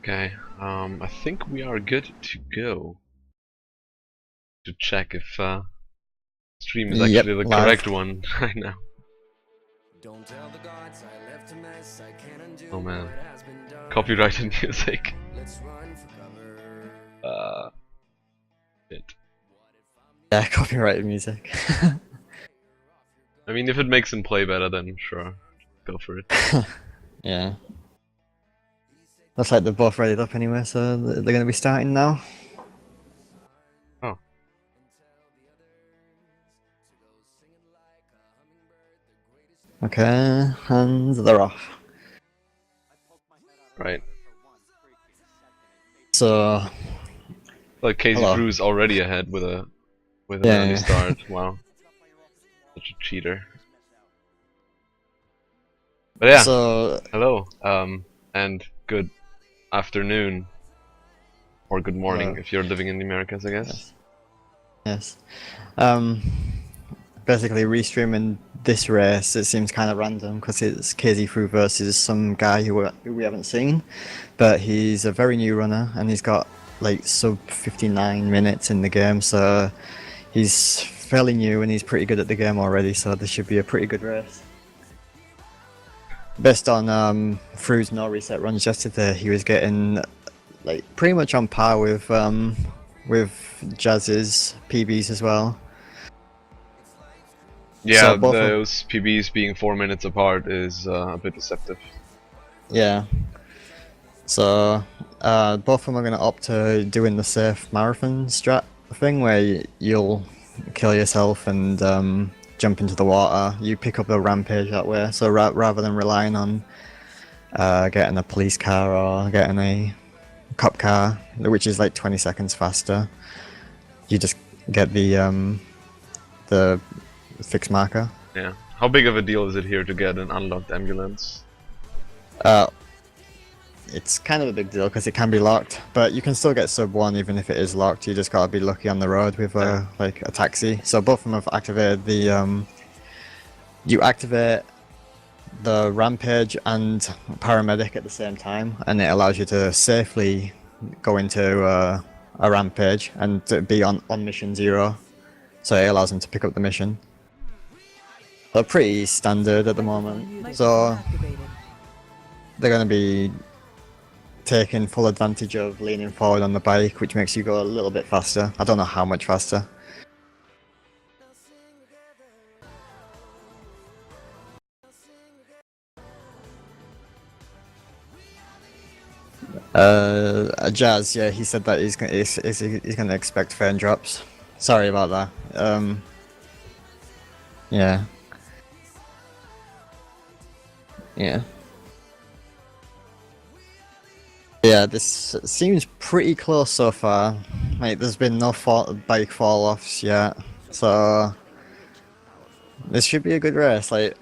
Okay, I think we are good to go. To check if stream is Yep, actually the live. correct one right now. Oh man, copyrighted music. Uh, it. Yeah, copyrighted music. I mean, if it makes him play better, then sure, go for it. Yeah. Looks like they're both readied up anyway, so they're going to be starting now. Oh, Okay, and they're off. right. So, Like hello. KZFrew's already ahead with an early Yeah. start. Wow, such a cheater. But yeah, So, hello, and good afternoon or good morning hello. if you're living in the Americas, I guess. Yes. Yes. Um, Basically restreaming this race, it seems kind of random because it's KZFrew versus some guy who we haven't seen, but he's a very new runner and he's got like sub 59 minutes in the game, so he's fairly new and he's pretty good at the game already, so this should be a pretty good race. Based on Frew's no reset runs yesterday, he was getting like pretty much on par with JazzCZ PBs as well. Yeah, So both of those PBs being 4 minutes apart is a bit deceptive. yeah. So both of them are going to opt to doing the safe marathon strat thing where you'll kill yourself and jump into the water. You pick up a rampage that way. So rather than relying on getting a police car or getting a cop car, which is like 20 seconds faster, you just get the fixed marker. Yeah. How big of a deal is it here to get an unlocked ambulance? Uh, it's kind of a big deal because it can be locked, but you can still get sub 1 even if it is locked. You just gotta be lucky on the road with like a taxi. So both of them have activated the you activate the rampage and paramedic at the same time, and it allows you to safely go into a rampage and to be on mission 0. So it allows them to pick up the mission. They're pretty standard at the moment, so they're going to be taking full advantage of leaning forward on the bike, which makes you go a little bit faster. I don't know how much faster. Jazz, yeah, he said that he's gonna expect fan drops. Sorry about that. Yeah. Yeah. Yeah, this seems pretty close so far. Like, there's been no bike fall-offs yet, so this should be a good race. Like,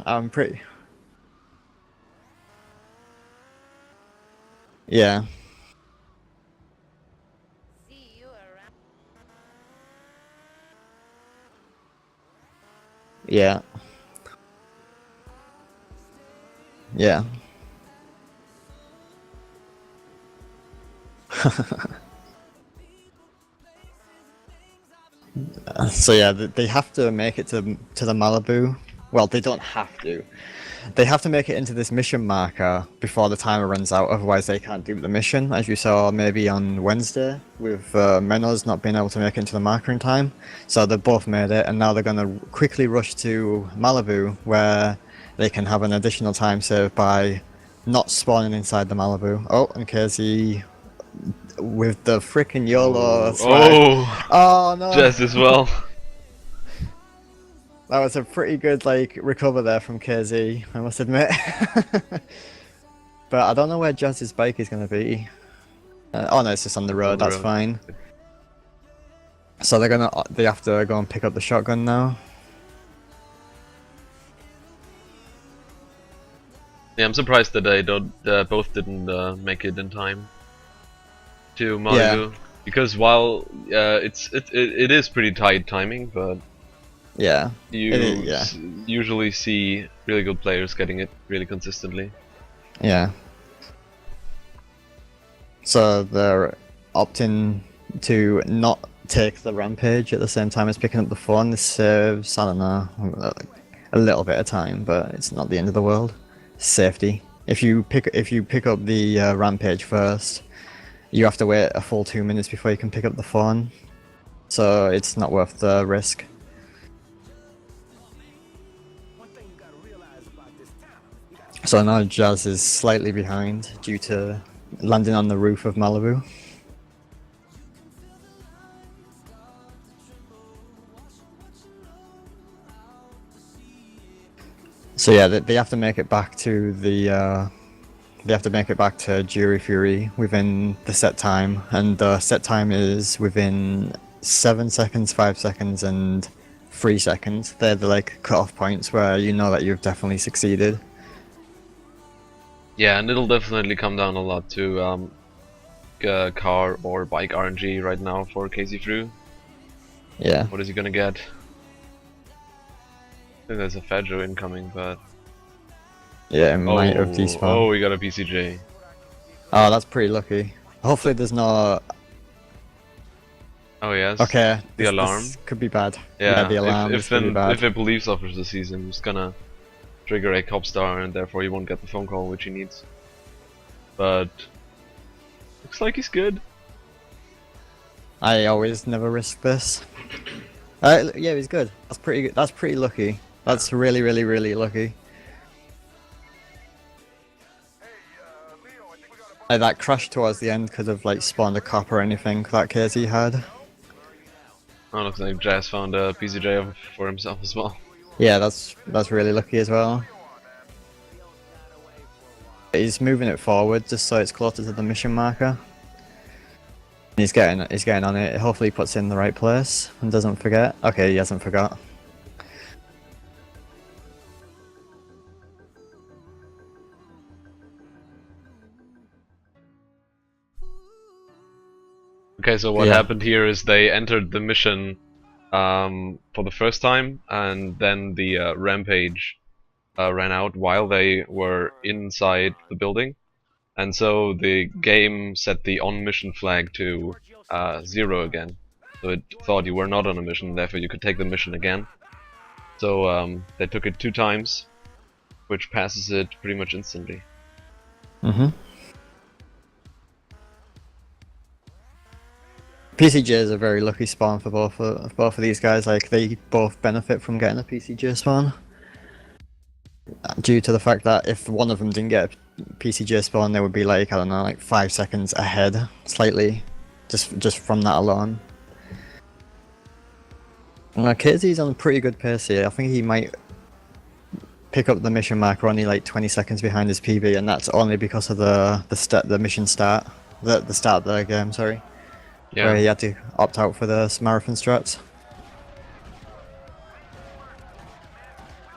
I'm pretty. Yeah. Yeah. Yeah. So yeah, they have to make it to the Malibu. Well, they don't have to. They have to make it into this mission marker before the timer runs out, otherwise they can't do the mission, as you saw maybe on Wednesday, with Menos not being able to make it into the marker in time. So they both made it, and now they're going to quickly rush to Malibu, where they can have an additional time save by not spawning inside the Malibu. Oh, and KZ with the freaking YOLO swag. Oh no! Jazz as well. That was a pretty good like recover there from KZ, I must admit. But I don't know where Jazz's bike is going to be. Oh no, it's just on the road. That's fine. So they have to go and pick up the shotgun now. Yeah, I'm surprised that they both didn't make it in time to Malibu, because while it is pretty tight timing, but yeah, you usually see really good players getting it really consistently. Yeah. So they're opting to not take the rampage at the same time as picking up the phone. This saves, I don't know, a little bit of time, but it's not the end of the world. Safety. If you pick up the rampage first, you have to wait a full 2 minutes before you can pick up the phone. So it's not worth the risk. So now Jazz is slightly behind due to landing on the roof of Malibu. So yeah, they have to make it back to the they have to make it back to Jury Fury within the set time, and the set time is within 7 seconds, 5 seconds, and 3 seconds. They're the like cut-off points where you know that you've definitely succeeded. Yeah, and it'll definitely come down a lot to car or bike RNG right now for KZFrew. Yeah. What is he gonna get? I think there's a Fedro incoming, but... Yeah, it might have despawned. Oh, we got a PCJ. Oh, that's pretty lucky. Hopefully there's no... Oh yes. Okay. The alarm. This could be bad. Yeah, the alarm could be bad. if a police officer sees him, he's gonna trigger a cop star, and therefore he won't get the phone call which he needs. But looks like he's good. I always never risk this. Yeah, he's good. That's pretty good. That's pretty lucky. That's really, really, really lucky. Like, that crash towards the end could have like spawned a cop or anything that KZ had. Oh, looks like Jazz found a PCJ for himself as well. Yeah, that's really lucky as well. He's moving it forward just so it's closer to the mission marker. He's getting on it. Hopefully he puts it in the right place and doesn't forget. Okay, he hasn't forgot. Okay, so what happened here is they entered the mission for the first time, and then the rampage ran out while they were inside the building, and so the game set the on mission flag to 0 again. So it thought you were not on a mission, therefore you could take the mission again. So they took it 2 times, which passes it pretty much instantly. Mm-hmm. PCJ is a very lucky spawn for both of these guys. Like, they both benefit from getting a PCJ spawn, due to the fact that if one of them didn't get a PCJ spawn, they would be like, I don't know, like 5 seconds ahead, slightly, just from that alone. KZ's on a pretty good pace here. I think he might pick up the mission marker only like 20 seconds behind his PB, and that's only because of the mission start, the start of the game. Sorry. Yeah. Where he had to opt out for the marathon struts.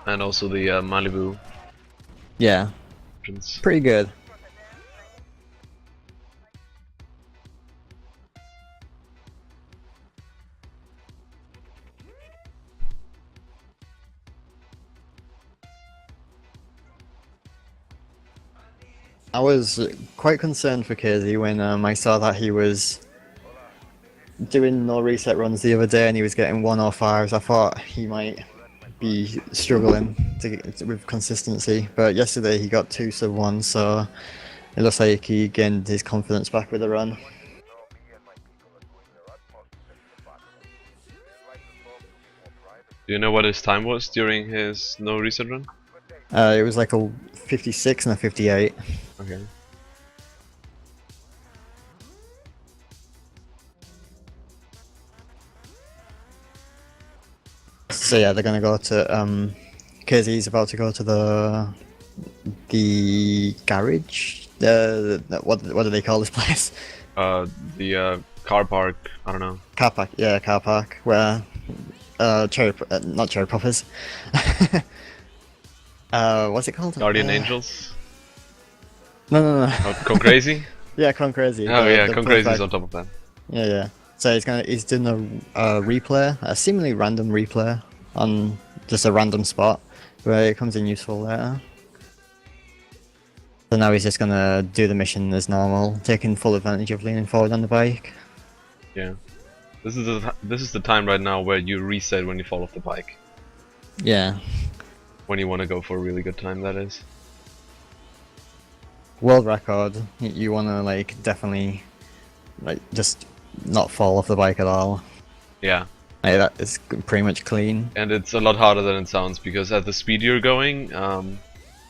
And also the Malibu. Yeah. Entrance. Pretty good. I was quite concerned for KZ when I saw that he was doing no reset runs the other day and he was getting 105s. I thought he might be struggling with consistency, but yesterday he got 2 sub 1, so it looks like he gained his confidence back with the run. Do you know what his time was during his no reset run? It was like a 56 and a 58. Okay. So yeah, they're gonna go to KZ's about to go to the garage. What do they call this place? The car park. I don't know. Car park. Yeah, car park where not cherry poppers. What's it called? Guardian Angels. No. Oh, Con Crazy. Yeah, Con Crazy. Oh yeah, Con Crazy's on top of that. Yeah. So he's doing a replay, a seemingly random replay on just a random spot, where it comes in useful later. So now he's just gonna do the mission as normal, taking full advantage of leaning forward on the bike. Yeah. This is the time right now where you reset when you fall off the bike. Yeah. When you want to go for a really good time, that is. World record. You wanna like definitely like just not fall off the bike at all. Yeah. Like, that is pretty much clean. And it's a lot harder than it sounds because at the speed you're going,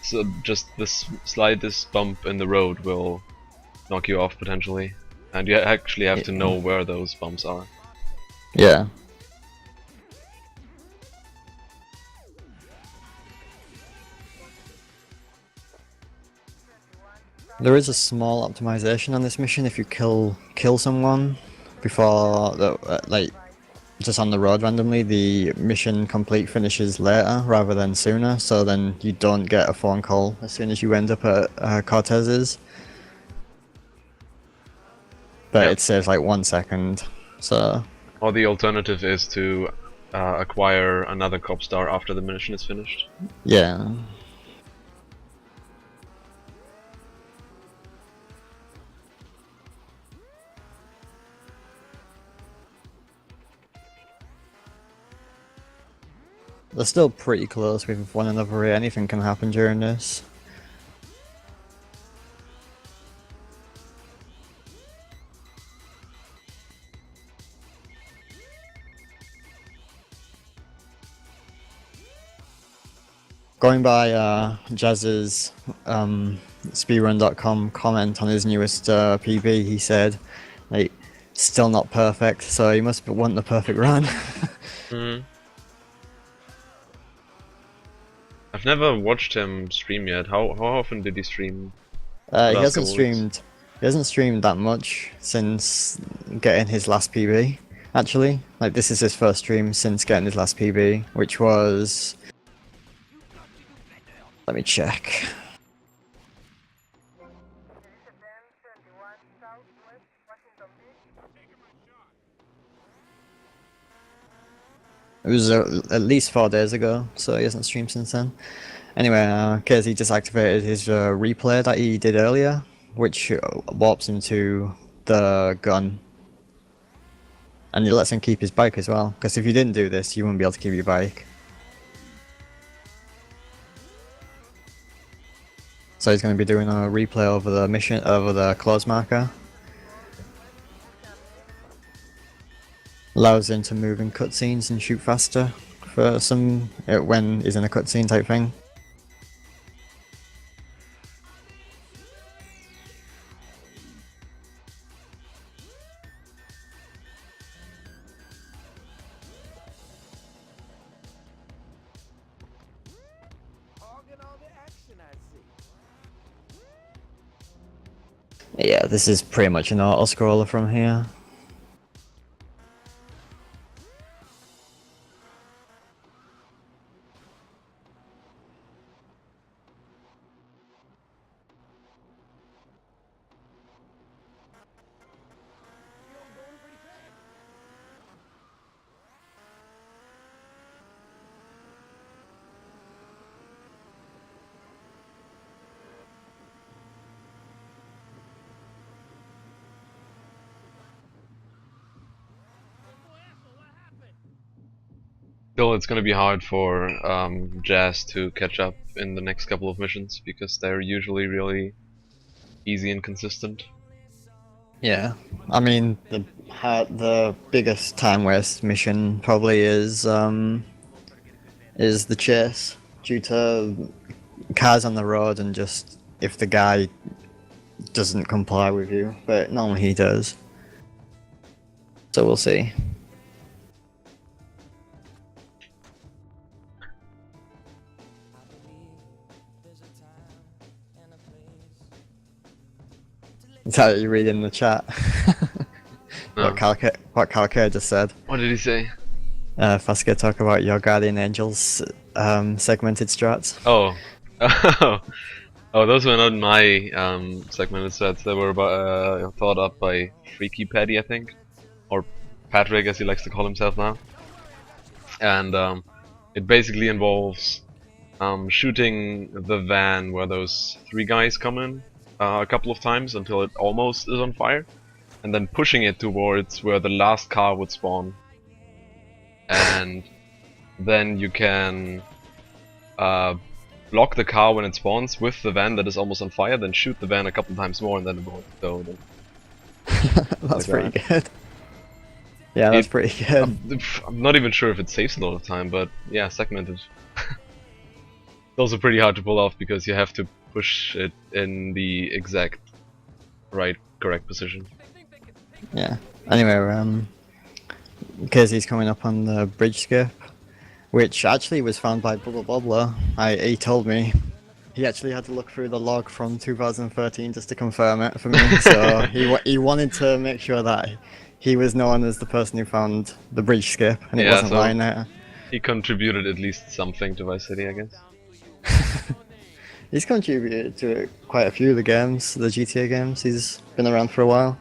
so just this slightest bump in the road will knock you off potentially, and you actually have to know where those bumps are. Yeah. There is a small optimization on this mission if you kill someone before the like just on the road randomly, the mission complete finishes later rather than sooner, so then you don't get a phone call as soon as you end up at Cortez's. But Yep. it saves like 1 second, so... Or the alternative is to acquire another cop star after the mission is finished. Yeah. They're still pretty close with one another here. Anything can happen during this. Going by JazzCZ speedrun.com comment on his newest PB, he said, like, still not perfect, so he must want the perfect run. Mm. I've never watched him stream yet. How often did he stream? He hasn't streamed. He hasn't streamed that much since getting his last PB. Actually, like this is his first stream since getting his last PB, which was. Let me check. It was at least 4 days ago, so he hasn't streamed since then. Anyway, KZ just activated his replay that he did earlier, which warps him to the gun. And it lets him keep his bike as well, because if you didn't do this, you wouldn't be able to keep your bike. So he's going to be doing a replay over the mission, over the close marker. Allows him to move in cutscenes and shoot faster for some when he's in a cutscene type thing. Yeah, this is pretty much an auto scroller from here. Still, it's gonna be hard for Jazz to catch up in the next couple of missions because they're usually really easy and consistent. Yeah, I mean the biggest time waste mission probably is the chase, due to cars on the road and just if the guy doesn't comply with you, but normally he does. So we'll see. Is that what you read in the chat? No. What Calcare just said. What did he say? Fasca, talk about your Guardian Angels segmented strats. Oh. Oh, those were not my segmented sets. They were about, thought up by Freaky Paddy, I think, or Patrick, as he likes to call himself now. And it basically involves shooting the van where those 3 guys come in a couple of times until it almost is on fire, and then pushing it towards where the last car would spawn. And then you can block the car when it spawns with the van that is almost on fire, then shoot the van a couple times more, and then it will go. That's pretty good. Yeah, that's pretty good. I'm not even sure if it saves a lot of time, but yeah, segmented. It's also pretty hard to pull off because you have to push it in the exact correct position. Yeah. Anyway, KZ's coming up on the bridge skip, which actually was found by Bubble Bobbler. He told me he actually had to look through the log from 2013 just to confirm it for me. So he wanted to make sure that he was known as the person who found the bridge skip, and it wasn't lying there. He contributed at least something to Vice City, I guess. He's contributed to quite a few of the games, the GTA games. He's been around for a while.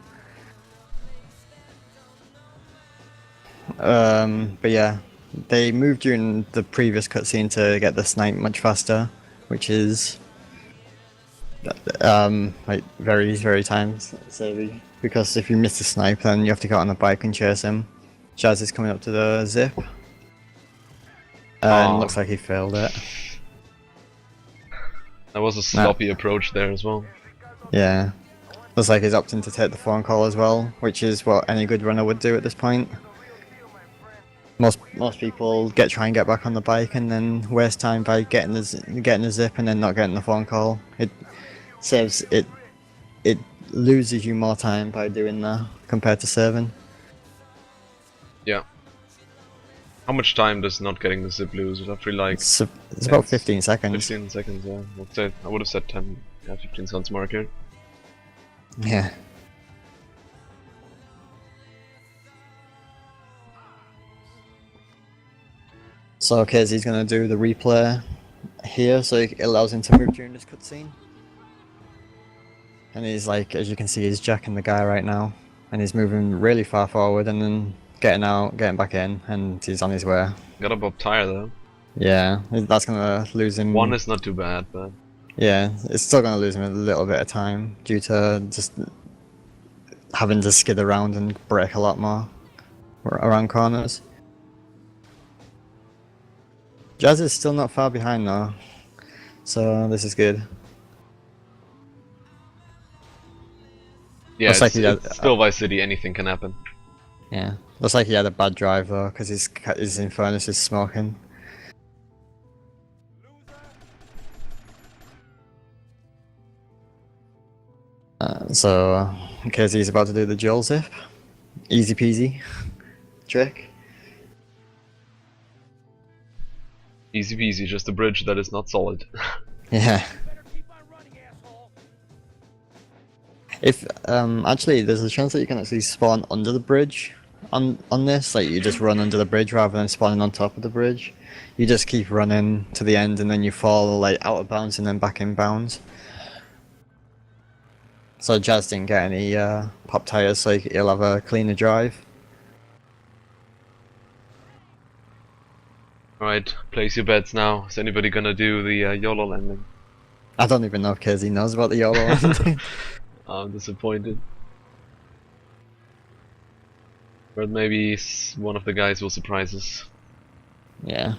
But yeah, they moved during the previous cutscene to get the snipe much faster, which is like very time saving, because if you miss the snipe, then you have to get on the bike and chase him. Jazz is coming up to the zip, and looks like he failed it. That was a sloppy approach there as well. Yeah, looks like he's opting to take the phone call as well, which is what any good runner would do at this point. Most people try and get back on the bike and then waste time by getting the zip and then not getting the phone call. It loses you more time by doing that compared to saving. Yeah. How much time does not getting the zip lose? Roughly like... It's about 15 seconds. 15 seconds, yeah. I would have said 10. Yeah, 15 sounds more accurate. Yeah. So KZ's gonna do the replay here, so it allows him to move during this cutscene. And he's like, as you can see, he's jacking the guy right now, and he's moving really far forward, and then getting out, getting back in, and he's on his way. Got a bob tire though. Yeah, that's gonna lose him. 1 is not too bad, but yeah, it's still gonna lose him a little bit of time due to just having to skid around and brake a lot more around corners. Jazz is still not far behind though, so this is good. Yeah, it's still Vice City, anything can happen. Yeah, looks like he had a bad drive though, because his Infernus is smoking. So, KZ's about to do the Joel zip. Easy peasy trick. Easy peasy, just a bridge that is not solid. Yeah. If actually, there's a chance that you can actually spawn under the bridge on this. Like you just run under the bridge rather than spawning on top of the bridge. You just keep running to the end and then you fall like out of bounds and then back in bounds. So Jazz didn't get any pop tires, so he'll have a cleaner drive. Alright, place your bets now. Is anybody gonna do the YOLO landing? I don't even know if KZ knows about the YOLO landing. I'm disappointed. But maybe one of the guys will surprise us. Yeah.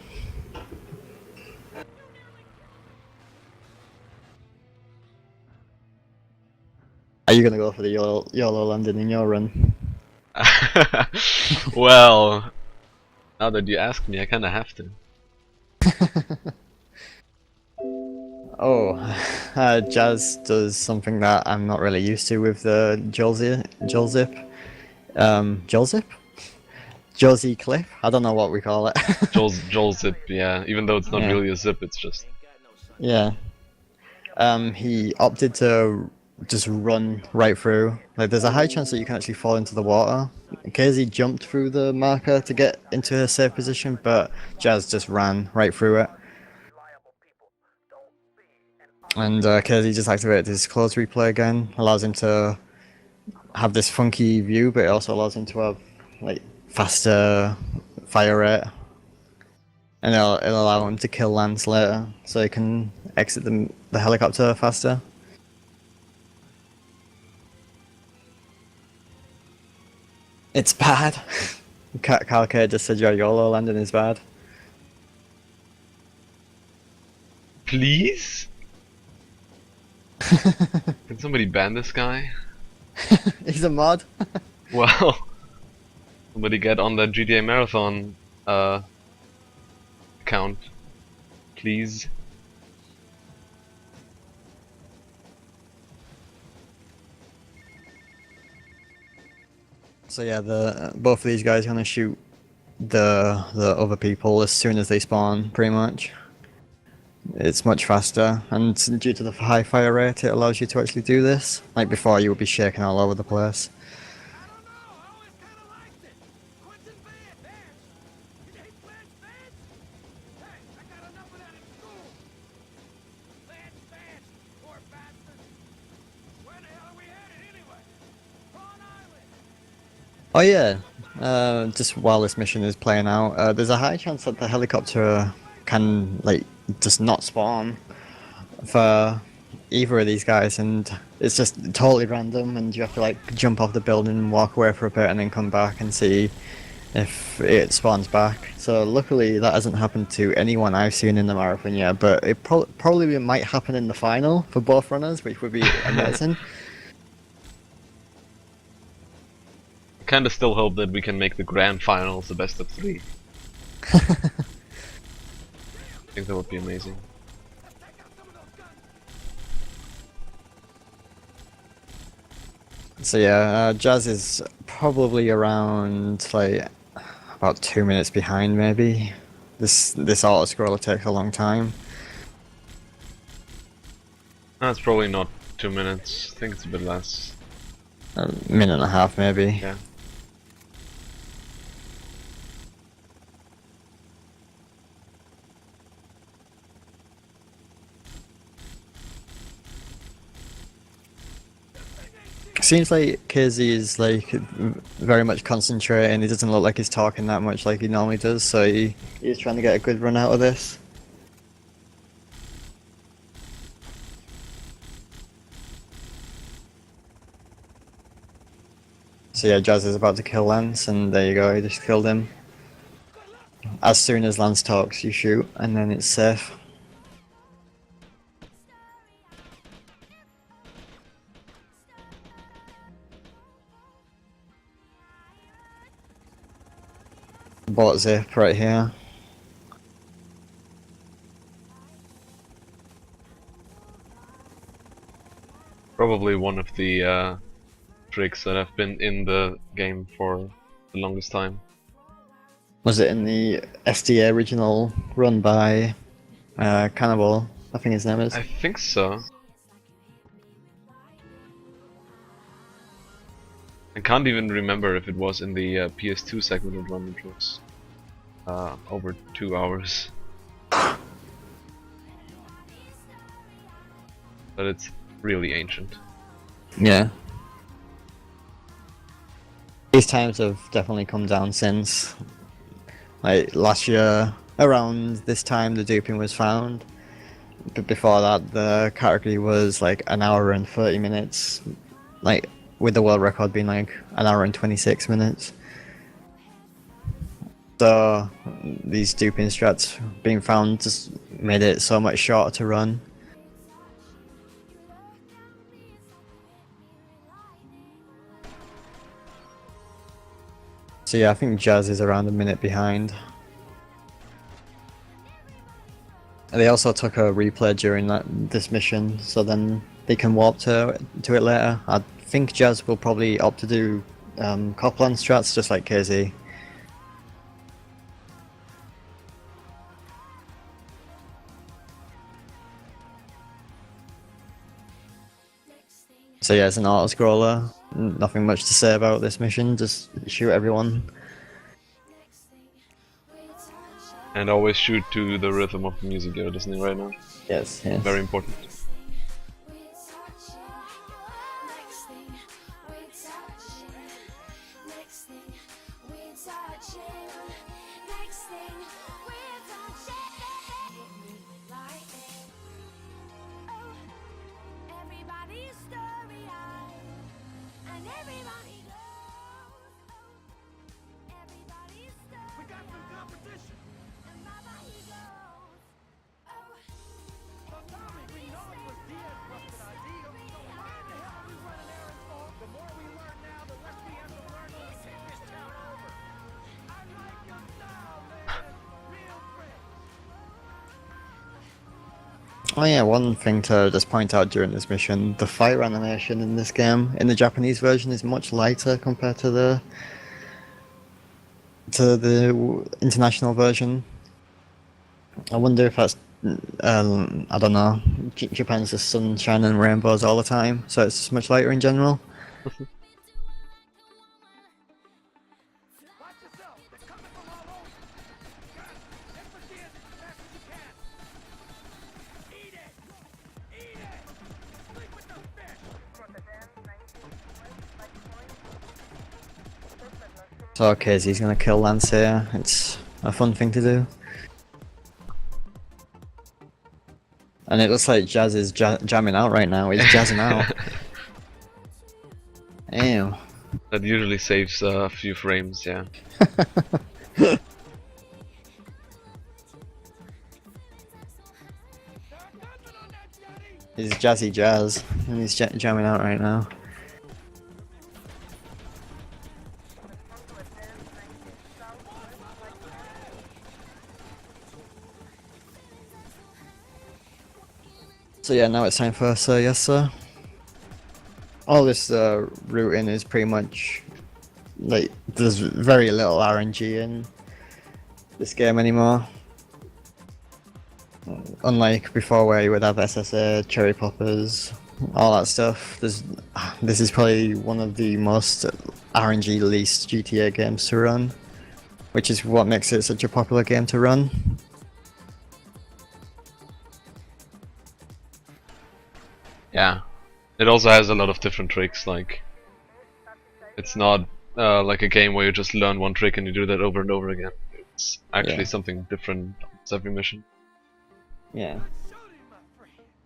Are you gonna go for the YOLO landing in your run? Well, now that you ask me, I kinda have to. Oh, Jazz does something that I'm not really used to with the Joel zip. Joel zip? Josie clip? I don't know what we call it. Joel zip, yeah. Even though it's not really a zip, it's just... Yeah. He opted to just run right through. Like, there's a high chance that you can actually fall into the water. KZ jumped through the marker to get into a safe position, but Jazz just ran right through it. And KZ just activated his close replay again, allows him to have this funky view, but it also allows him to have like faster fire rate. And it'll allow him to kill Lance later, so he can exit the helicopter faster. It's bad. Carl K just said your YOLO landing is bad. Please? Can somebody ban this guy? He's a mod. Well, somebody get on the GTA Marathon account, please. So yeah, both of these guys are gonna shoot the other people as soon as they spawn, pretty much. It's much faster, and due to the high fire rate, it allows you to actually do this. Like before, you would be shaking all over the place. Oh yeah, just while this mission is playing out, there's a high chance that the helicopter can like just not spawn for either of these guys, and it's just totally random, and you have to like jump off the building and walk away for a bit and then come back and see if it spawns back. So luckily that hasn't happened to anyone I've seen in the marathon yet, but it probably might happen in the final for both runners, which would be amazing. Kinda still hope that we can make the grand finals the best of 3. I think that would be amazing. So yeah, Jazz is probably around like about 2 minutes behind maybe. This auto scroller takes a long time. That's probably not 2 minutes. I think it's a bit less. A minute and a half maybe. Yeah. Seems like KZ is like very much concentrating. He doesn't look like he's talking that much like he normally does, so he's trying to get a good run out of this. So yeah, Jazz is about to kill Lance, and there you go, he just killed him. As soon as Lance talks, you shoot, and then it's safe. Bought zip right here. Probably one of the tricks that have been in the game for the longest time. Was it in the SDA original run by Cannibal? I think his name is. I think so. I can't even remember if it was in the PS2 segmented run, which was over 2 hours. But it's really ancient. Yeah. These times have definitely come down since. Like last year, around this time, the duping was found. But before that, the category was like an hour and 30 minutes. Like, with the world record being like an hour and 26 minutes. So these duping strats being found just made it so much shorter to run. So yeah, I think Jazz is around a minute behind. They also took a replay during this mission, so then they can warp to it later. I think Jazz will probably opt to do Copland strats just like KZ. So yeah, it's an auto scroller. Nothing much to say about this mission. Just shoot everyone. And always shoot to the rhythm of the music you're listening right now. Yes, yes. Very important. Oh yeah, one thing to just point out during this mission, the fire animation in this game, in the Japanese version, is much lighter compared to the international version. I wonder if that's, I don't know, Japan's just sunshine and rainbows all the time, so it's just much lighter in general. So KZ's gonna kill Lance here, it's a fun thing to do. And it looks like Jazz is jamming out right now, he's jazzing out. Ew. That usually saves a few frames, yeah. He's Jazzy Jazz, and he's jamming out right now. So yeah, now it's time for Sir Yes Sir. All this routing is pretty much, like, there's very little RNG in this game anymore. Unlike before where you would have SSA, cherry poppers, all that stuff. This is probably one of the most RNG least GTA games to run, which is what makes it such a popular game to run. Yeah. It also has a lot of different tricks, like it's not like a game where you just learn one trick and you do that over and over again. It's actually something different every mission. Yeah.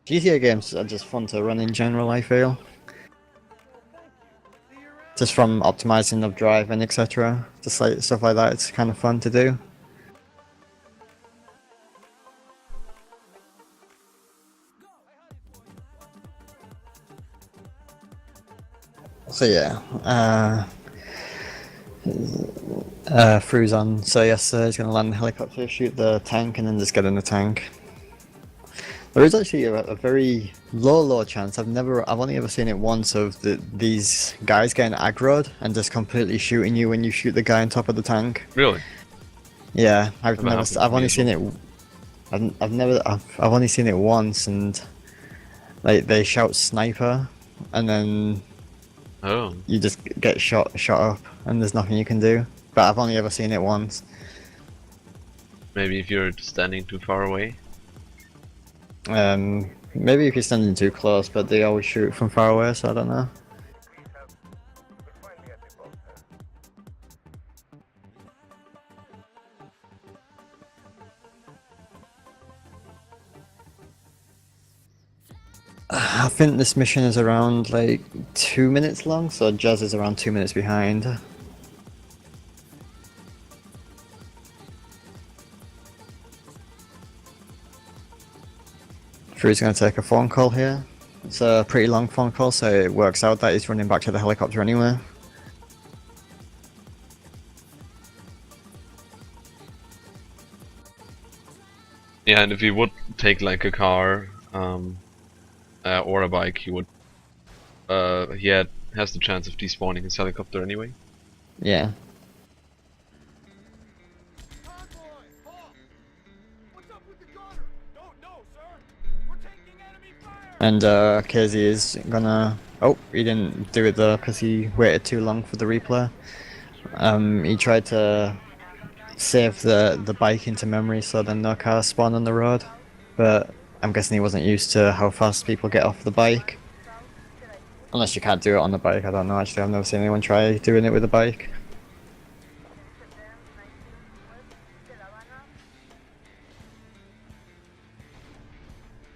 GTA games are just fun to run in general, I feel. Just from optimizing of driving, etc. Just like stuff like that, it's kind of fun to do. So yeah, Frew's on. So yes, he's gonna land the helicopter, shoot the tank, and then just get in the tank. There is actually a very low chance. I've only ever seen it once of these guys getting aggroed and just completely shooting you when you shoot the guy on top of the tank. Really? Yeah, I've only seen it. I've only seen it once, and like they shout sniper, and then you just get shot up, and there's nothing you can do. But I've only ever seen it once. Maybe if you're standing too far away. Maybe if you're standing too close, but they always shoot from far away, so I don't know. I think this mission is around like 2 minutes long, so Jazz is around 2 minutes behind. Frew's going to take a phone call here. It's a pretty long phone call, so it works out that he's running back to the helicopter anyway. Yeah, and if he would take like a car or a bike, he would. He has the chance of despawning his helicopter anyway. Yeah. And KZ is gonna... Oh, he didn't do it though because he waited too long for the replay. He tried to save the bike into memory so then no cars spawn on the road, but I'm guessing he wasn't used to how fast people get off the bike. Unless you can't do it on the bike, I don't know actually, I've never seen anyone try doing it with a bike.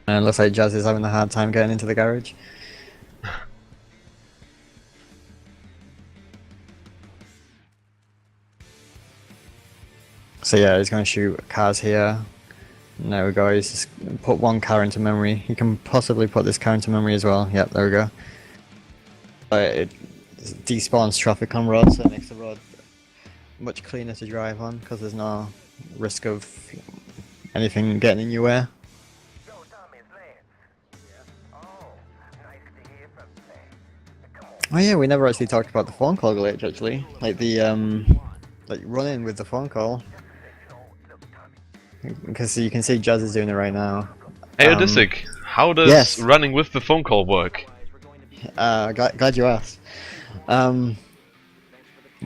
And it looks like Jazz is having a hard time getting into the garage. So yeah, he's going to shoot cars here. And there we go, he's just put one car into memory. He can possibly put this car into memory as well. Yep, there we go. It despawns traffic on road, so it makes the road much cleaner to drive on because there's no risk of anything getting in your way. Oh yeah, we never actually talked about the phone call glitch actually. Like the like running with the phone call. Because you can see Jazz is doing it right now. Hey Odysseus, how does Yes. running with the phone call work? Glad you asked. Um,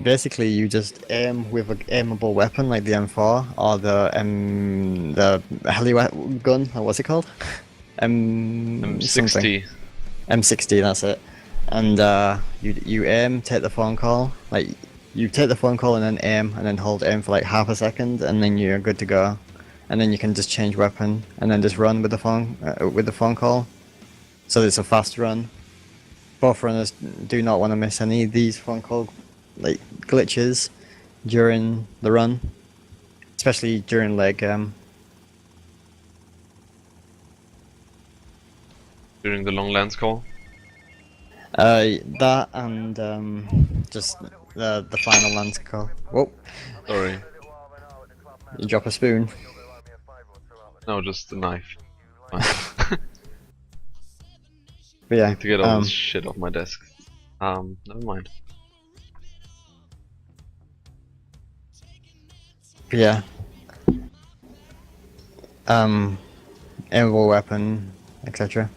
Basically, you just aim with an aimable weapon like the M4 or the heli gun. Or what's it called? Something. M60. M60. That's it. And you aim, take the phone call. Like you take the phone call and then aim, and then hold aim for like half a second, and then you're good to go. And then you can just change weapon, and then just run with the phone call. So it's a fast run. Both runners do not want to miss any of these phone call like glitches during the run, especially during leg game. During the long lance call. That and just the final lance call. Whoa! Sorry. You drop a spoon. No, just a knife. But yeah. I need to get all this shit off my desk. Never mind. But yeah. Aimable weapon, etc.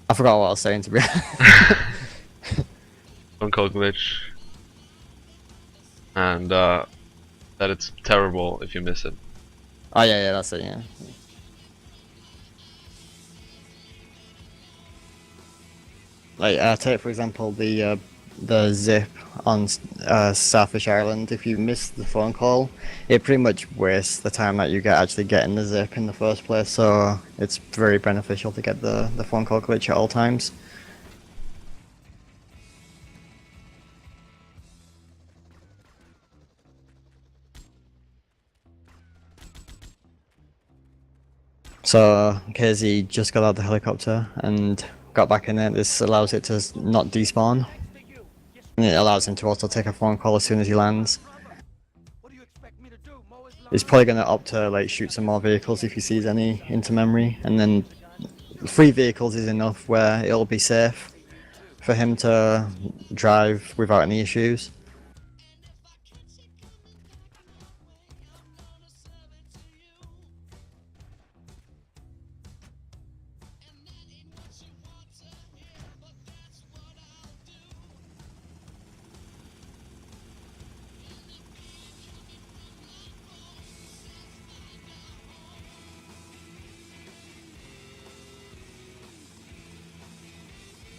I forgot what I was saying to be honest. Phone call glitch. And that it's terrible if you miss it. Oh yeah, that's it. Yeah. Like take for example the zip on Starfish Island. If you miss the phone call, it pretty much wastes the time that you get actually getting the zip in the first place. So it's very beneficial to get the phone call glitch at all times. So KZ just got out of the helicopter and got back in it. This allows it to not despawn. And it allows him to also take a phone call as soon as he lands. He's probably going to opt to like shoot some more vehicles if he sees any into memory, and then 3 vehicles is enough where it'll be safe for him to drive without any issues.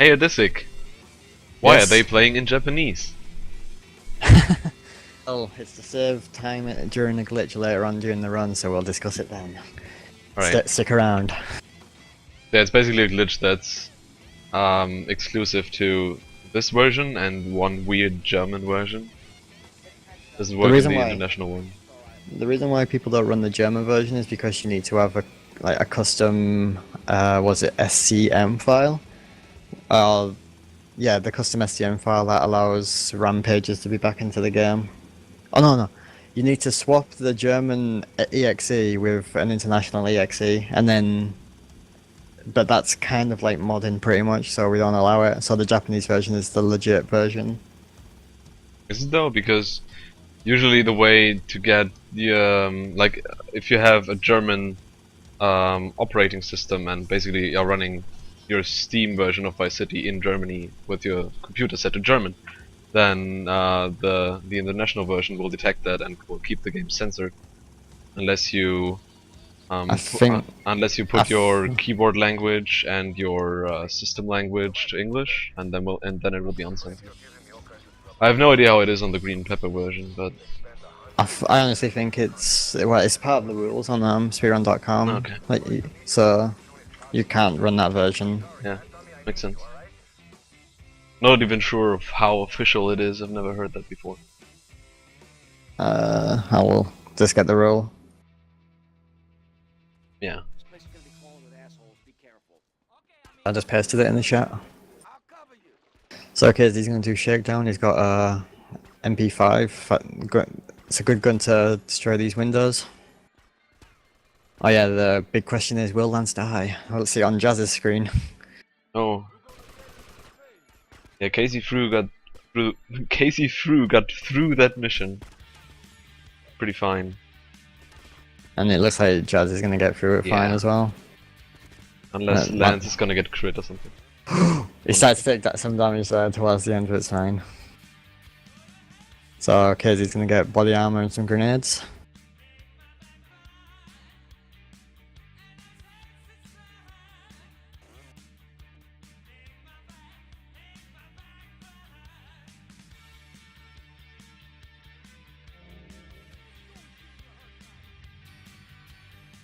Hey Odysseus, why Yes. are they playing in Japanese? Oh, it's to save time during the glitch later on during the run, so we'll discuss it then. Alright. Stick around. Yeah, it's basically a glitch that's exclusive to this version and one weird German version. Doesn't work in the international one. The reason why people don't run the German version is because you need to have a custom was it SCM file? Yeah, the custom SCM file that allows rampages to be back into the game. Oh no, you need to swap the German exe with an international exe, and then. But that's kind of like modding pretty much, so we don't allow it. So the Japanese version is the legit version. Is it though? Because usually the way to get the like if you have a German operating system and basically you're running your Steam version of Vice City in Germany with your computer set to German, then the international version will detect that and will keep the game censored unless you unless you put your keyboard language and your system language to English, and then it will be uncensored. I have no idea how it is on the green pepper version, but I honestly think it's part of the rules on speedrun.com. Okay. Like, so you can't run that version. Yeah, makes sense. Not even sure of how official it is. I've never heard that before. I will just get the rule. Yeah. I just pasted it in the chat. So okay, he's going to do shakedown. He's got a MP5. It's a good gun to destroy these windows. Oh yeah, the big question is, will Lance die? Well, let's see on Jazz's screen. Oh. Yeah, KZFrew got through. KZFrew got through that mission pretty fine. And it looks like Jazz is gonna get through it fine Yeah. as well. Unless Lance is gonna get crit or something. He starts to take some damage there towards the end, but it's fine. So KZ's gonna get body armor and some grenades.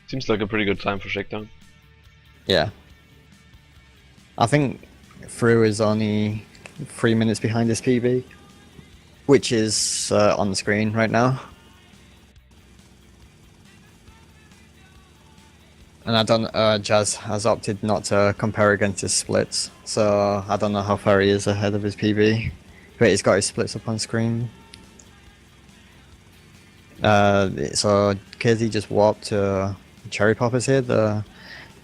Seems like a pretty good time for Shakedown. Yeah. I think Frew is only 3 minutes behind his PB, which is on the screen right now. And I don't. Jazz has opted not to compare against his splits, so I don't know how far he is ahead of his PB. But he's got his splits up on screen. So KZ just warped to Cherry Poppers here, the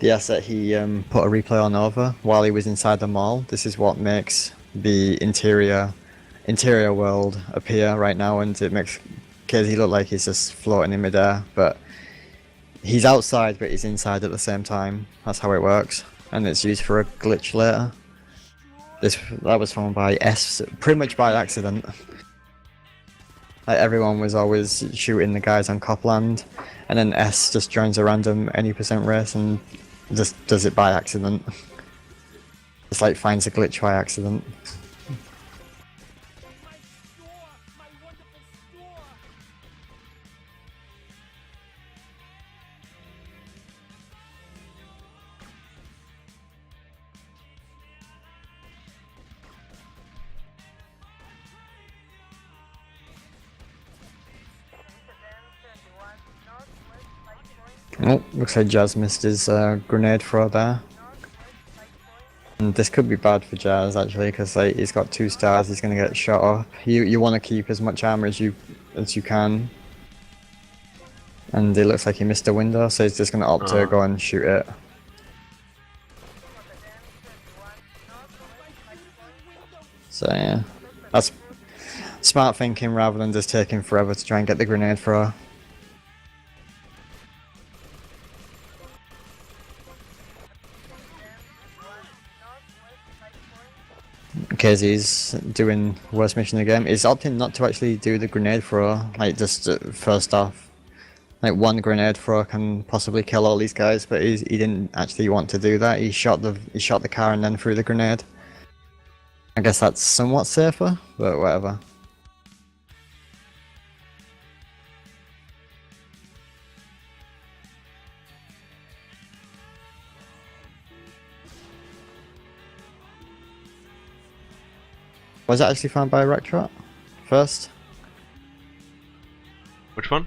asset he put a replay on over while he was inside the mall. This is what makes the interior world appear right now, and it makes KZ look like he's just floating in midair, but he's outside but he's inside at the same time. That's how it works, and it's used for a glitch later. That was found by S pretty much by accident. Like, everyone was always shooting the guys on Copland, and then S just joins a random any % race and just does it by accident. Just like finds a glitch by accident. Oh, looks like Jazz missed his grenade throw there. And this could be bad for Jazz actually, because like, he's got 2 stars, he's gonna get shot up. You want to keep as much armor as you can. And it looks like he missed a window, so he's just gonna opt to go and shoot it. So yeah, that's smart thinking rather than just taking forever to try and get the grenade throw. KZ's doing worst mission of the game. He's opting not to actually do the grenade throw, like just first off. Like, one grenade throw can possibly kill all these guys, but he didn't actually want to do that. He shot the car and then threw the grenade. I guess that's somewhat safer, but whatever. Was it actually found by Rectrot first? Which one?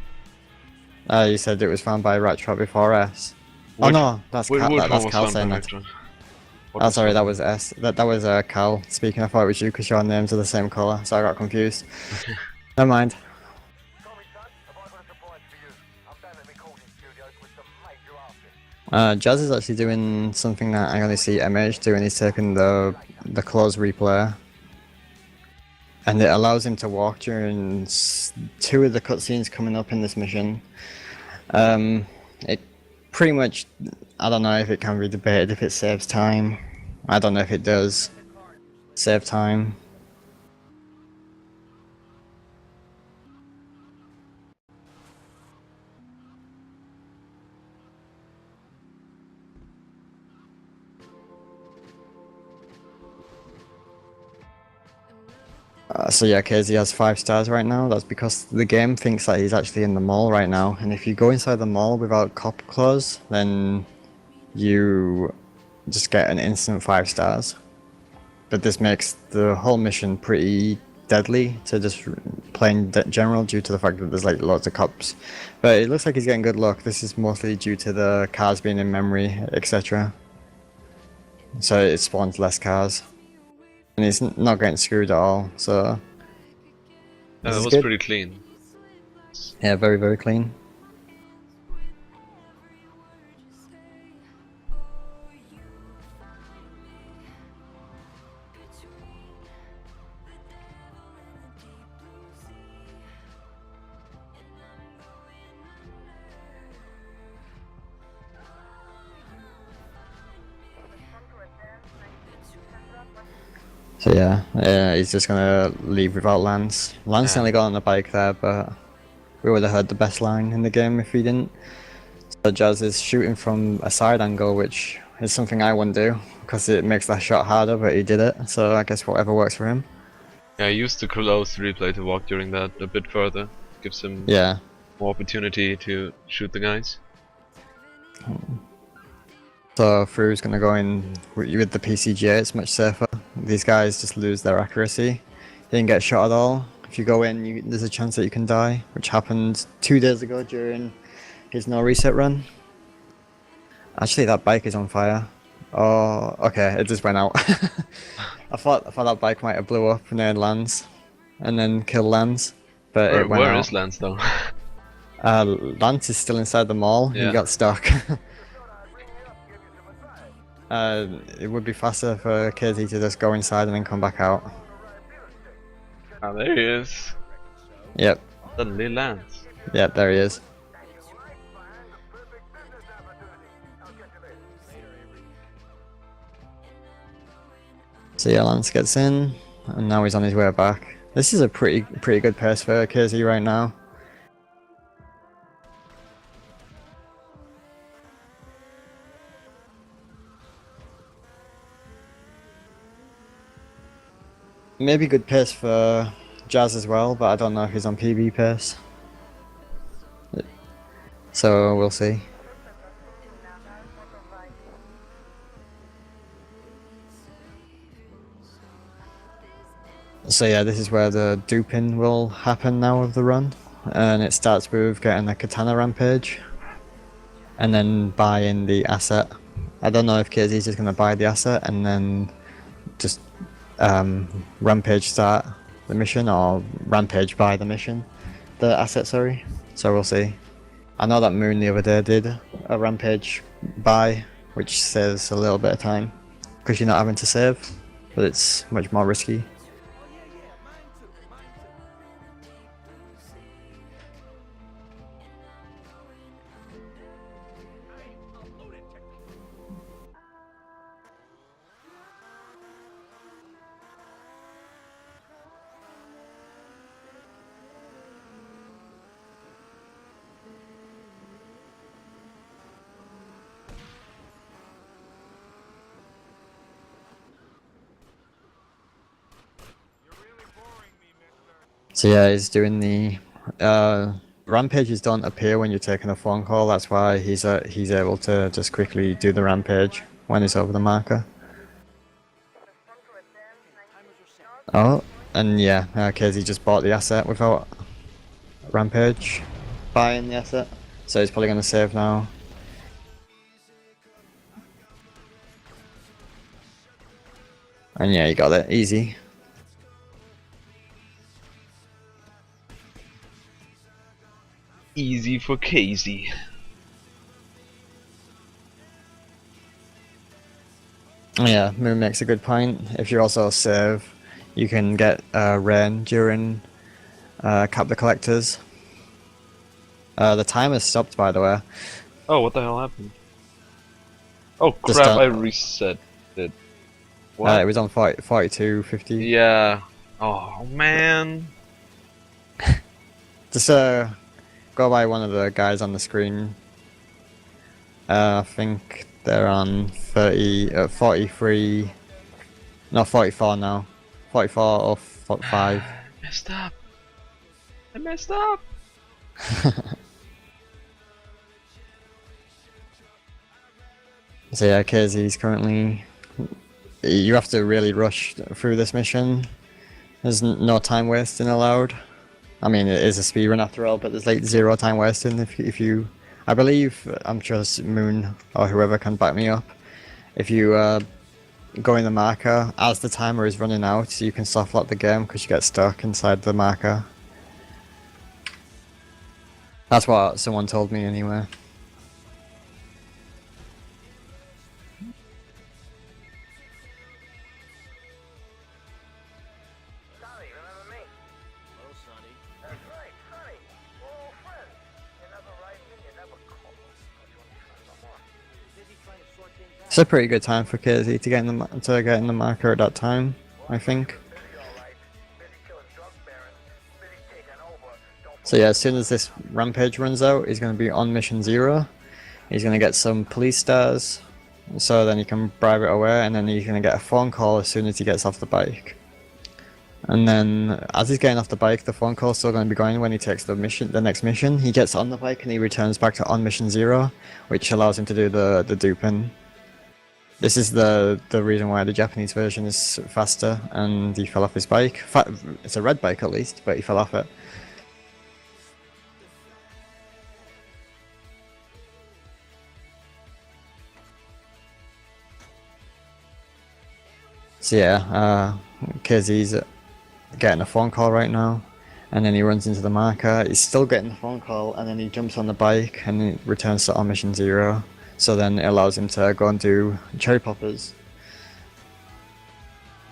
You said it was found by Rectrot before S. Oh no, that's Cal saying that. Oh sorry, that was S. That was Cal speaking. I thought it was you because your names are the same colour, so I got confused. Never mind. Jazz is actually doing something that I only see MH doing. He's taking the close replay, and it allows him to walk during 2 of the cutscenes coming up in this mission. It pretty much, I don't know if it can be debated if it saves time. I don't know if it does save time. So yeah, KZ has 5 stars right now. That's because the game thinks that he's actually in the mall right now. And if you go inside the mall without cop clothes, then you just get an instant 5 stars. But this makes the whole mission pretty deadly to just play in general due to the fact that there's like lots of cops. But it looks like he's getting good luck. This is mostly due to the cars being in memory, etc. So it spawns less cars. And he's not getting screwed at all, so... That was pretty clean. Yeah, very, very clean. So yeah, he's just gonna leave without Lance. Lance Yeah. nearly got on the bike there, but we would have heard the best line in the game if he didn't. So Jazz is shooting from a side angle, which is something I wouldn't do, because it makes that shot harder, but he did it, so I guess whatever works for him. Yeah, I used the close replay to walk during that a bit further. Gives him Yeah. more opportunity to shoot the guys. So Frew's gonna go in with the PCGA, it's much safer. These guys just lose their accuracy. They didn't get shot at all. If you go in, there's a chance that you can die, which happened 2 days ago during his no reset run. Actually, that bike is on fire. Oh, okay, it just went out. I thought that bike might have blew up near Lance, and then killed Lance, but it went out. Where is Lance though? Lance is still inside the mall. Yeah. He got stuck. It would be faster for KZ to just go inside and then come back out. Ah, there he is. Yep. Suddenly Lance. Yep, there he is. So yeah, Lance gets in, and now he's on his way back. This is a pretty good pace for KZ right now. Maybe good pace for Jazz as well, but I don't know if he's on PB pace. So we'll see. So yeah, this is where the duping will happen now of the run, and it starts with getting a katana rampage, and then buying the asset. I don't know if KZ is just going to buy the asset and then just rampage start the mission, or rampage buy the mission, the asset, sorry. So we'll see. I know that Moon the other day did a rampage buy, which saves a little bit of time because you're not having to save, but it's much more risky. So yeah, he's doing the rampages don't appear when you're taking a phone call. That's why he's able to just quickly do the rampage when he's over the marker. Oh, and yeah, KZ just bought the asset without rampage buying the asset, so he's probably gonna save now. And yeah, he got it easy. Easy for KZ. Yeah, Moon makes a good point. If you also save, you can get rain during Cap the Collectors. The timer's stopped, by the way. Oh, what the hell happened? Oh Just crap, I reset it. What? It was on 42.50. Yeah. Oh man. Just go by one of the guys on the screen. I think they're on 43. No, 44 now. 44 or 45. Messed up. I messed up. So yeah, KZ's currently... You have to really rush through this mission. There's no time wasting allowed. I mean, it is a speedrun after all, but there's like 0 time wasting if you... I believe, I'm sure Moon or whoever can back me up. If you go in the marker as the timer is running out, you can soft lock the game because you get stuck inside the marker. That's what someone told me anyway. It's a pretty good time for KZ to get in the marker at that time. I think. So yeah, as soon as this rampage runs out, he's going to be on mission 0. He's going to get some police stars, so then he can bribe it away, and then he's going to get a phone call as soon as he gets off the bike. And then, as he's getting off the bike, the phone call's still going to be going when he takes the next mission. He gets on the bike and he returns back to on mission 0, which allows him to do the duping. This is the reason why the Japanese version is faster, and he fell off his bike. It's a red bike at least, but he fell off it. So yeah, KZ's getting a phone call right now, and then he runs into the marker. He's still getting the phone call, and then he jumps on the bike and he returns to on mission 0. So then it allows him to go and do cherry poppers.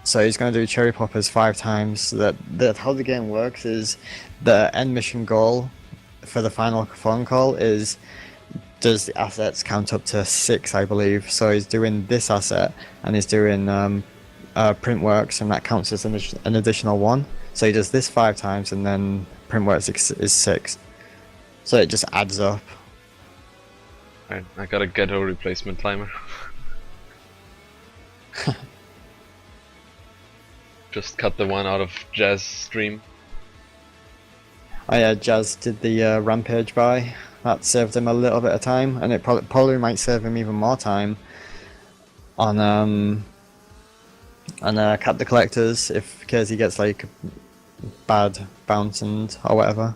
So he's going to do cherry poppers 5 times. How the game works is the end mission goal for the final phone call is, does the assets count up to 6, I believe. So he's doing this asset and he's doing Printworks, and that counts as an additional 1. So he does this 5 times, and then Printworks is 6. So it just adds up. Right, I got a ghetto replacement timer. Just cut the one out of Jazz stream. Oh yeah, Jazz did the rampage buy. That saved him a little bit of time, and it probably might save him even more time on Cap the Collectors if KZ gets like bad bounce and or whatever.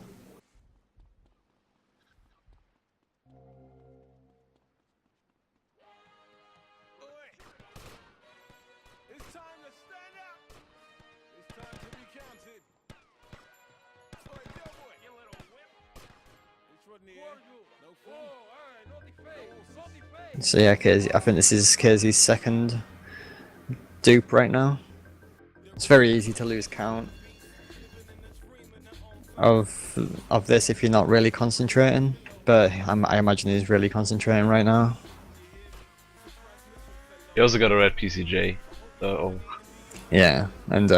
So yeah, KZ, I think this is KZ's second dupe right now. It's very easy to lose count of this if you're not really concentrating, but I imagine he's really concentrating right now. He also got a red PCJ. So yeah, and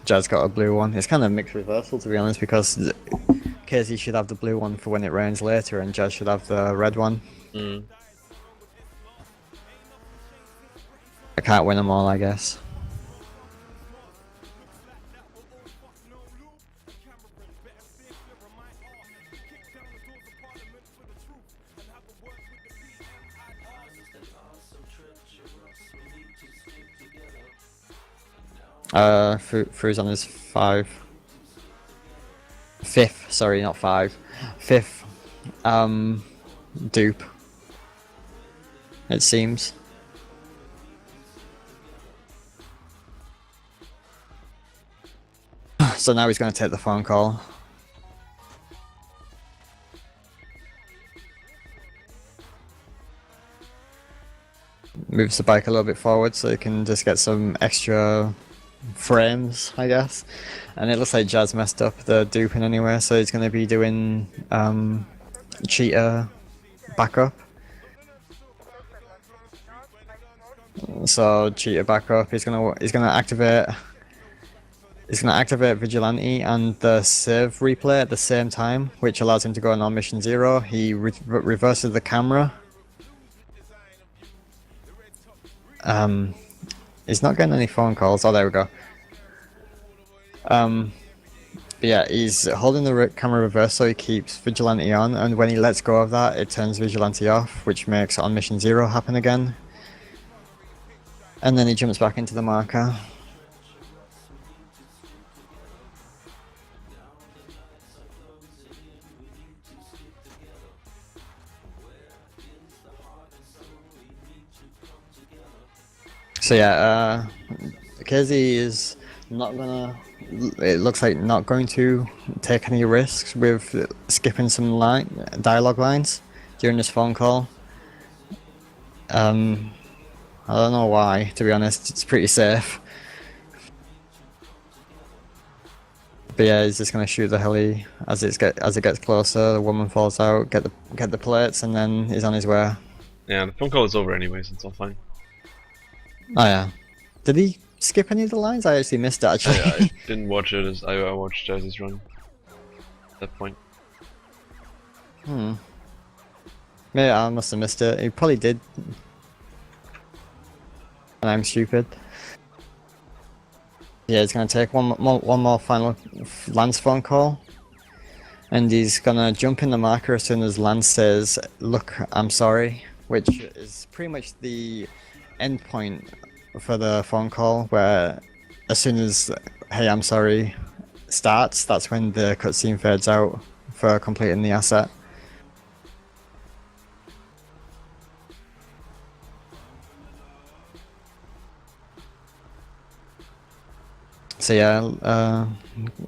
Jazz got a blue one. It's kind of mixed reversal, to be honest, because KZ should have the blue one for when it rains later, and Jazz should have the red one. I can't win them all, I guess. Frew's on his 5th, sorry, not 5, 5th dupe, it seems. So now he's going to take the phone call. Moves the bike a little bit forward so he can just get some extra frames, I guess. And it looks like Jazz messed up the duping anyway, so he's going to be doing cheater backup. So cheater backup, he's gonna activate Vigilante and the save replay at the same time, which allows him to go on mission 0. He reverses the camera. He's not getting any phone calls. Oh, there we go. But yeah, he's holding the camera reverse so he keeps Vigilante on, and when he lets go of that, it turns Vigilante off, which makes on mission 0 happen again. And then he jumps back into the marker. So yeah, KZ is not gonna, it looks like not going to take any risks with skipping some dialogue lines during this phone call. I don't know why, to be honest. It's pretty safe. But yeah, he's just gonna shoot the heli as it gets closer. The woman falls out, get the plates, and then he's on his way. Yeah, the phone call is over anyways. It's all fine. Oh yeah. Did he skip any of the lines? I actually missed it, actually. I didn't watch it as I watched JazzCZ run at that point. Hmm. Yeah, I must have missed it. He probably did. And I'm stupid. Yeah, he's gonna take one more final Lance phone call. And he's gonna jump in the marker as soon as Lance says, "Look, I'm sorry," which is pretty much the end point for the phone call, where as soon as "Hey, I'm sorry" starts, that's when the cutscene fades out for completing the asset. So yeah,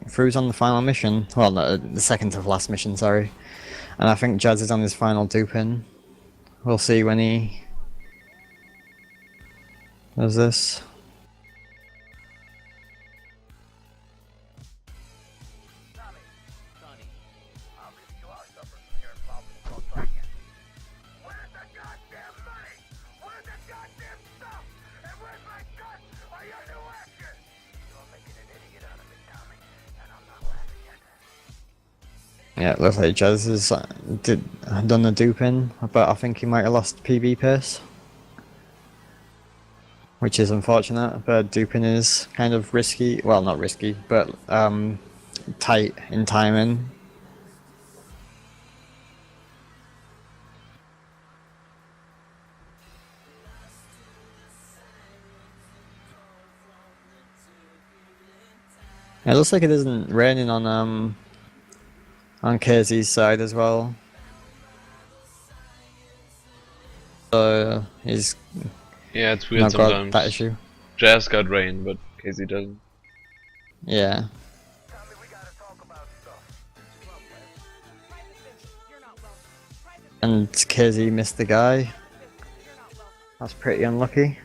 Frew's on the final mission. Well, no, the second to last mission, sorry. And I think Jazz is on his final duping. We'll see when he does this. Yeah, it looks like Jazz has done the duping, but I think he might have lost PB pace. Which is unfortunate, but duping is kind of risky. Well, not risky, but tight in timing. It looks like it isn't raining on KZ's side as well. So he's Yeah, it's weird not sometimes. got that issue. Jazz got rain, but KZ doesn't. Yeah. And KZ missed the guy. That's pretty unlucky.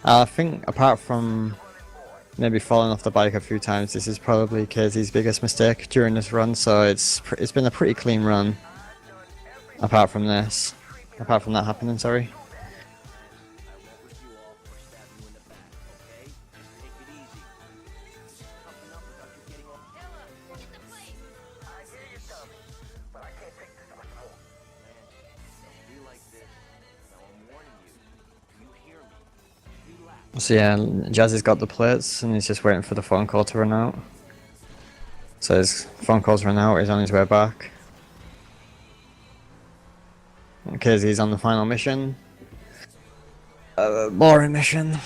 I think apart from maybe falling off the bike a few times, this is probably KZ's biggest mistake during this run, so it's been a pretty clean run. Apart from this. Apart from that happening, sorry. So yeah, Jazz has got the plates and he's just waiting for the phone call to run out. So his phone call's run out, he's on his way back. Okay, he's on the final mission. Boring mission.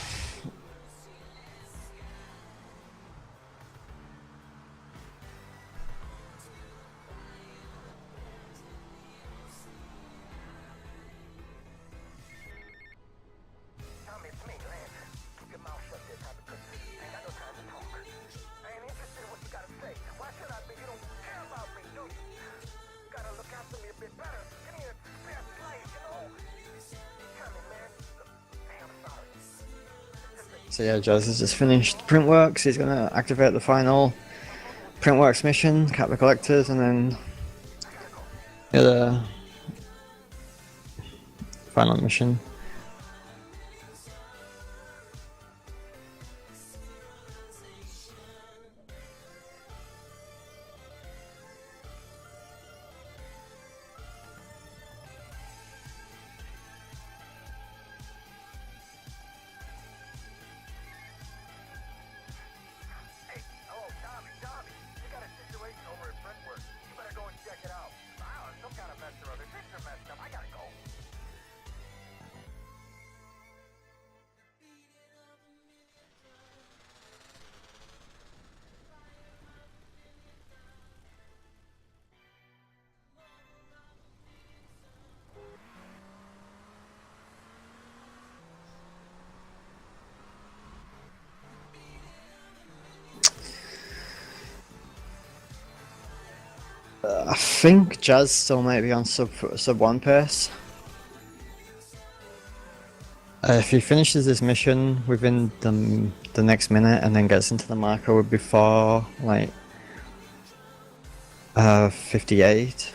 So yeah, Jazz has just finished Printworks. He's gonna activate the final Printworks mission, cap the collectors, and then the final mission. I think Jazz still might be on sub 1 pace. If he finishes this mission within the next minute and then gets into the marker before like 58,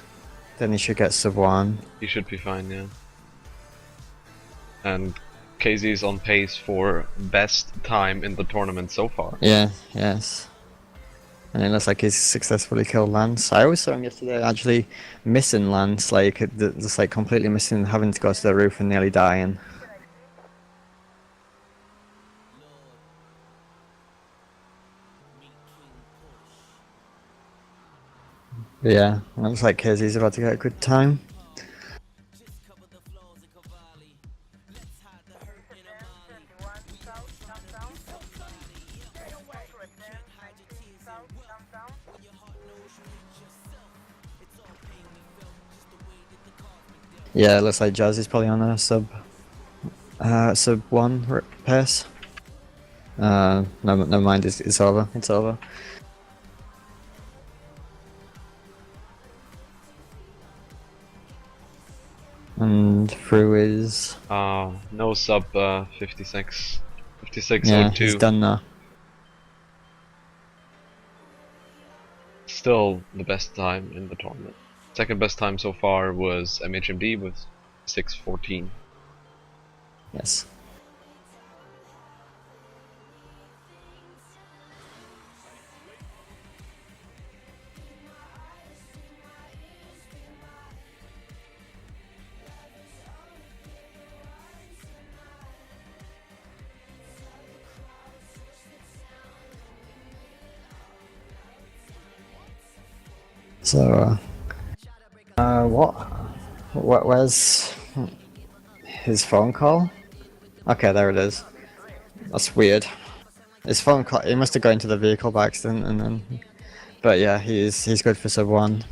then he should get sub 1. He should be fine, yeah. And KZ is on pace for best time in the tournament so far. Yeah, yes. And it looks like he's successfully killed Lance. I always saw him yesterday actually missing Lance, like just like completely missing, having to go to the roof and nearly dying. But yeah, it looks like KZ's about to get a good time. Yeah, it looks like Jazz is probably on a sub 1 pace. No, never mind. It's over. It's over. And Frew is no sub 56. 56 yeah, 02. he's done now. Still the best time in the tournament. Second best time so far was MHMD with 6:14. Yes. So, where's his phone call? Okay, there it is. That's weird. His phone call, he must have gone into the vehicle by accident and then, but yeah, he's good for sub 1.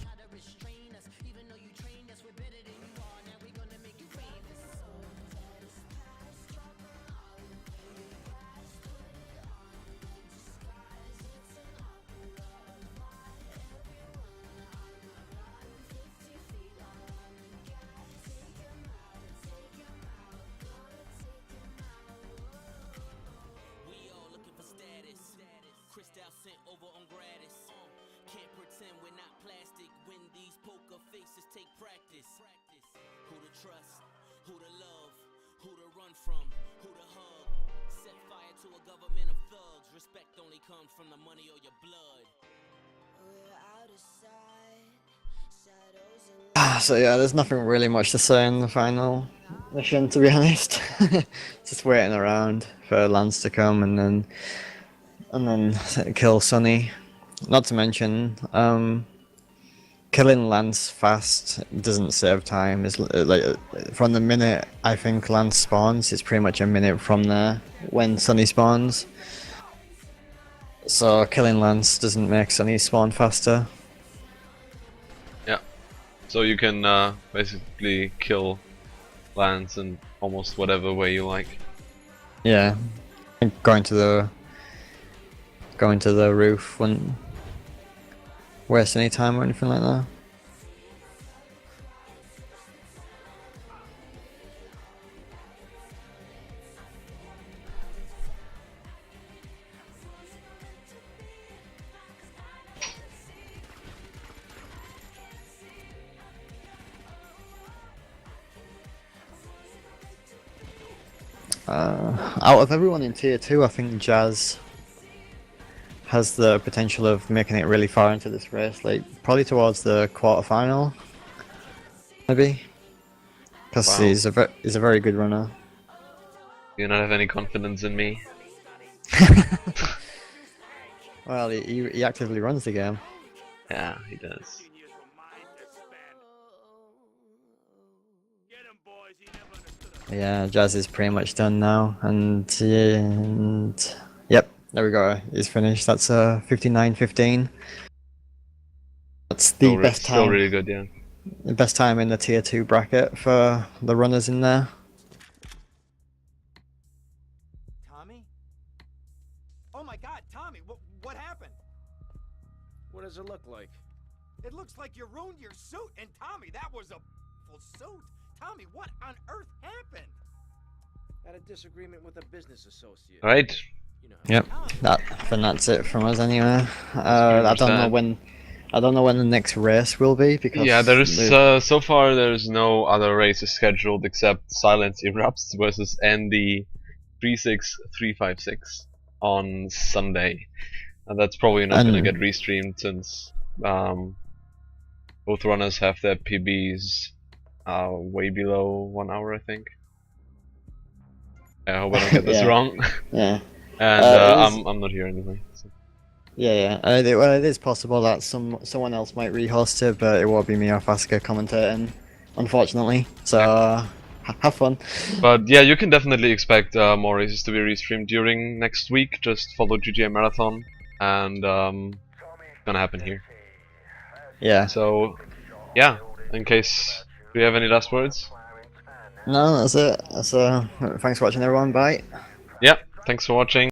So yeah, there's nothing really much to say in the final mission, to be honest. Just waiting around for Lance to come and then kill Sonny. Not to mention, killing Lance fast doesn't save time. It's like from the minute I think Lance spawns, it's pretty much a minute from there when Sonny spawns. So killing Lance doesn't make Sonny spawn faster. Yeah. So you can basically kill Lance in almost whatever way you like. Yeah. Going to the roof wouldn't waste any time or anything like that. Out of everyone in tier 2, I think Jazz has the potential of making it really far into this race, like probably towards the quarterfinal, maybe, because Wow. he's a very good runner. Do you not have any confidence in me? Well, he actively runs the game. Yeah, he does. Yeah, Jazz is pretty much done now, and yep, there we go. He's finished. That's 59-15. That's the best time. Still really good, yeah. The best time in the tier 2 bracket for the runners in there. Tommy? Oh my God, Tommy! What happened? What does it look like? It looks like you ruined your suit, and Tommy, that was a full suit. Tommy, what on earth happened? Had a disagreement with a business associate. Right. You know. Yep, I think that's it from us anyway. I don't know I don't know when the next race will be because Yeah, there's so far there's no other races scheduled except Silence Erupts versus Andy 36356 on Sunday, and that's probably not gonna get restreamed since both runners have their PBs way below 1 hour, I think. I hope I don't get this Yeah. wrong. Yeah. And I'm not here anyway. So. Yeah. Well, it is possible that someone else might rehost it, but it won't be me or Faska commentating, unfortunately. So have fun. But yeah, you can definitely expect more races to be restreamed during next week. Just follow GTA Marathon, and it's gonna happen here. Yeah. So yeah, in case, do you have any last words? No, that's it. Thanks for watching, everyone. Bye. Yeah, thanks for watching.